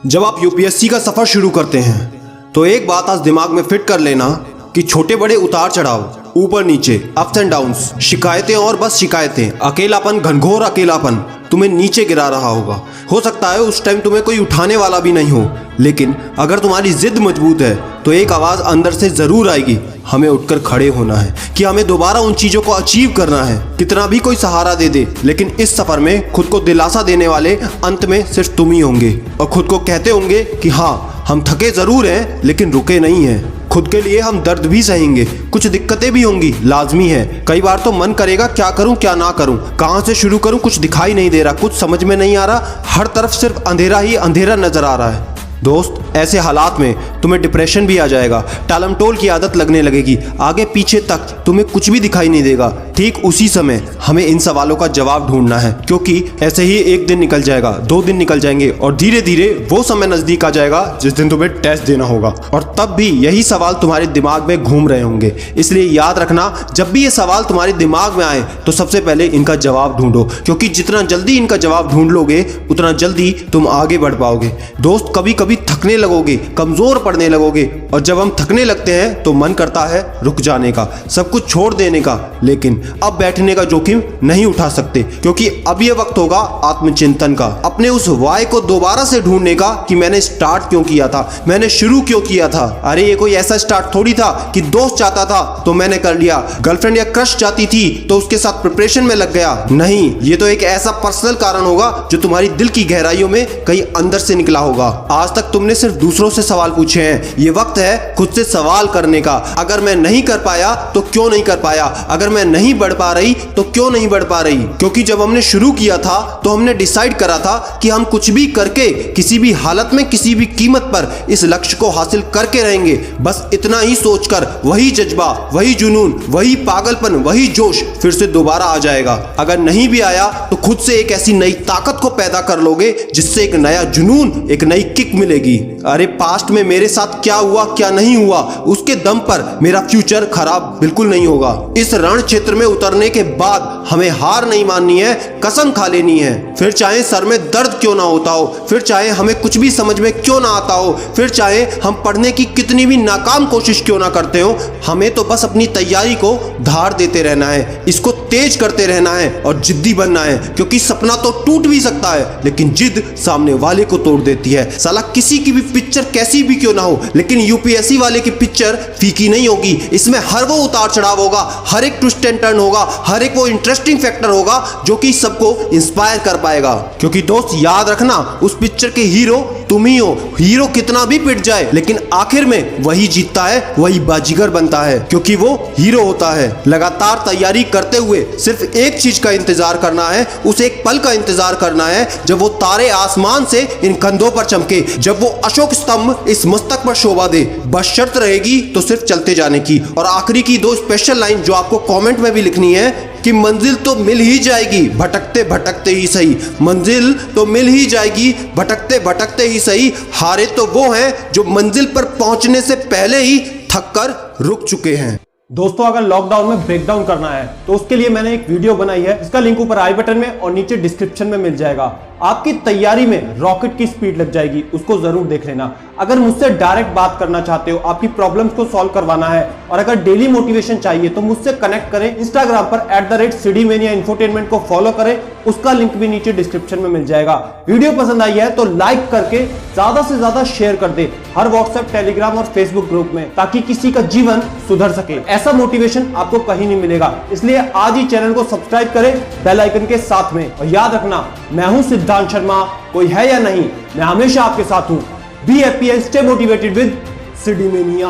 जब आप यूपीएससी का सफर शुरू करते हैं तो एक बात आज दिमाग में फिट कर लेना कि छोटे बड़े उतार चढ़ाव, ऊपर नीचे, अप्स एंड डाउन्स, शिकायतें और बस शिकायतें, अकेलापन, घनघोर अकेलापन तुम्हें नीचे गिरा रहा होगा। हो सकता है उस टाइम तुम्हें कोई उठाने वाला भी नहीं हो, लेकिन अगर तुम्हारी जिद मजबूत है तो एक आवाज़ अंदर से ज़रूर आएगी, हमें उठकर खड़े होना है, कि हमें दोबारा उन चीज़ों को अचीव करना है। कितना भी कोई सहारा दे दे, लेकिन इस सफ़र में खुद को दिलासा देने वाले अंत में सिर्फ तुम ही होंगे, और खुद को कहते होंगे कि हाँ, हम थके ज़रूर हैं लेकिन रुके नहीं हैं। खुद के लिए हम दर्द भी सहेंगे, कुछ दिक्कतें भी होंगी, लाजमी है। कई बार तो मन करेगा क्या करूं क्या ना करूं, कहां से शुरू करूं, कुछ दिखाई नहीं दे रहा, कुछ समझ में नहीं आ रहा, हर तरफ सिर्फ अंधेरा ही अंधेरा नजर आ रहा है। दोस्त, ऐसे हालात में तुम्हें डिप्रेशन भी आ जाएगा, टालमटोल की आदत लगने लगेगी, आगे पीछे तक तुम्हें कुछ भी दिखाई नहीं देगा। ठीक उसी समय हमें इन सवालों का जवाब ढूंढना है, क्योंकि ऐसे ही एक दिन निकल जाएगा, 2 दिन निकल जाएंगे और धीरे धीरे वो समय नजदीक आ जाएगा जिस दिन तुम्हें टेस्ट देना होगा, और तब भी यही सवाल तुम्हारे दिमाग में घूम रहे होंगे। इसलिए याद रखना, जब भी ये सवाल तुम्हारे दिमाग में आए तो सबसे पहले इनका जवाब ढूंढो, क्योंकि जितना जल्दी इनका जवाब ढूंढ लोगे उतना जल्दी तुम आगे बढ़ पाओगे। दोस्त, कभी कभी थकने लगोगे, कमजोर पड़ने लगोगे, और जब हम थकने लगते हैं तो मन करता है रुक जाने का, सब कुछ छोड़ देने का, लेकिन अब बैठने का जोखिम नहीं उठा सकते, क्योंकि अब ये वक्त होगा आत्मचिंतन का, अपने उस वाय को दोबारा से ढूंढने का कि मैंने स्टार्ट क्यों किया था, मैंने शुरू क्यों किया था। अरे ये कोई ऐसा स्टार्ट थोड़ी था कि दोस्त चाहता था तो मैंने कर लिया, गर्लफ्रेंड या क्रश चाहती थी तो उसके साथ प्रिपरेशन में लग गया। नहीं, ये तो एक ऐसा पर्सनल कारण होगा जो तुम्हारी दिल की गहराइयों में कहीं अंदर से निकला होगा। आज तक तुमने सिर्फ दूसरों से सवाल पूछे हैं, ये वक्त है खुद से सवाल करने का। अगर मैं नहीं कर पाया तो क्यों नहीं कर पाया, अगर मैं नहीं बढ़ पा रही तो क्यों नहीं बढ़ पा रही। क्योंकि जब हमने शुरू किया था तो हमने डिसाइड करा था कि हम कुछ भी करके, किसी भी हालत में, किसी भी कीमत पर इस लक्ष्य को हासिल करके रहेंगे। बस इतना ही सोचकर वही जज्बा, वही जुनून, वही पागलपन, वही जोश फिर से दोबारा आ जाएगा। अगर नहीं भी आया तो खुद से एक ऐसी नई ताकत को पैदा कर लोगे जिससे एक नया जुनून, एक नई किक मिलेगी। अरे पास्ट में मेरे साथ क्या हुआ क्या नहीं हुआ, उसके दम पर मेरा फ्यूचर खराब बिल्कुल नहीं होगा। इस रण क्षेत्र में उतरने के बाद हमें हार नहीं माननी है, कसम खा लेनी है। फिर चाहे सर में दर्द क्यों ना होता हो, फिर चाहे हमें कुछ भी समझ में क्यों ना आता हो, फिर चाहे हम पढ़ने की कितनी भी नाकाम कोशिश क्यों ना करते हो, हमें तो बस अपनी तैयारी को धार देते रहना है, इसको तेज करते रहना है और जिद्दी बनना है। क्योंकि सपना तो टूट भी सकता है, लेकिन जिद सामने वाले को तोड़ देती है। साला किसी की भी पिक्चर कैसी भी क्यों ना हो, लेकिन यूपीएससी वाले की पिक्चर फीकी नहीं होगी। इसमें हर वो उतार चढ़ाव होगा, हर एक ट्विस्ट एंड टर्न होगा, हर एक वो इंटरेस्टिंग फैक्टर होगा जो कि सबको इंस्पायर कर पाएगा। क्योंकि दोस्त याद रखना, उस पिक्चर के हीरो तुम ही हो। हीरो कितना भी पिट जाए लेकिन आखिर में वही जीतता है, वही बाजीगर बनता है, क्योंकि वो हीरो होता है। लगातार तैयारी करते हुए सिर्फ एक चीज का इंतजार करना है, उस एक पल का इंतजार करना है जब वो तारे आसमान से इन कंधों पर चमके, जब वो अशोक स्तंभ इस मस्तक पर शोभा दे। बस शर्त रहेगी तो सिर्फ चलते जाने की। और आखिरी की 2 स्पेशल लाइन जो आपको कमेंट में भी लिखनी है कि मंजिल तो मिल ही जाएगी भटकते भटकते ही सही, मंजिल तो मिल ही जाएगी भटकते भटकते ही सही। हारे तो वो हैं जो मंजिल पर पहुंचने से पहले ही थक कर रुक चुके हैं। दोस्तों, अगर लॉकडाउन में ब्रेकडाउन करना है तो उसके लिए मैंने एक वीडियो बनाई है, इसका लिंक ऊपर आई बटन में और नीचे डिस्क्रिप्शन में मिल जाएगा। आपकी तैयारी में रॉकेट की स्पीड लग जाएगी, उसको जरूर देख लेना। अगर मुझसे डायरेक्ट बात करना चाहते हो, आपकी प्रॉब्लम्स को सॉल्व करवाना है, और अगर डेली मोटिवेशन चाहिए तो मुझसे कनेक्ट करें। इंस्टाग्राम पर @CDMania इंफोटेनमेंट को फॉलो करें, उसका लिंक भी नीचे डिस्क्रिप्शन में मिल जाएगा। वीडियो पसंद आई है तो लाइक करके ज्यादा से ज्यादा शेयर कर दे हर व्हाट्सएप, टेलीग्राम और फेसबुक ग्रुप में, ताकि किसी का जीवन सुधर सके। ऐसा मोटिवेशन आपको कहीं नहीं मिलेगा, इसलिए आज ही चैनल को सब्सक्राइब करें बेल आइकन के साथ में। और याद रखना, मैं हूं सिद्धांत शर्मा, कोई है या नहीं, मैं हमेशा आपके साथ हूं। Be happy and stay motivated with CD mania.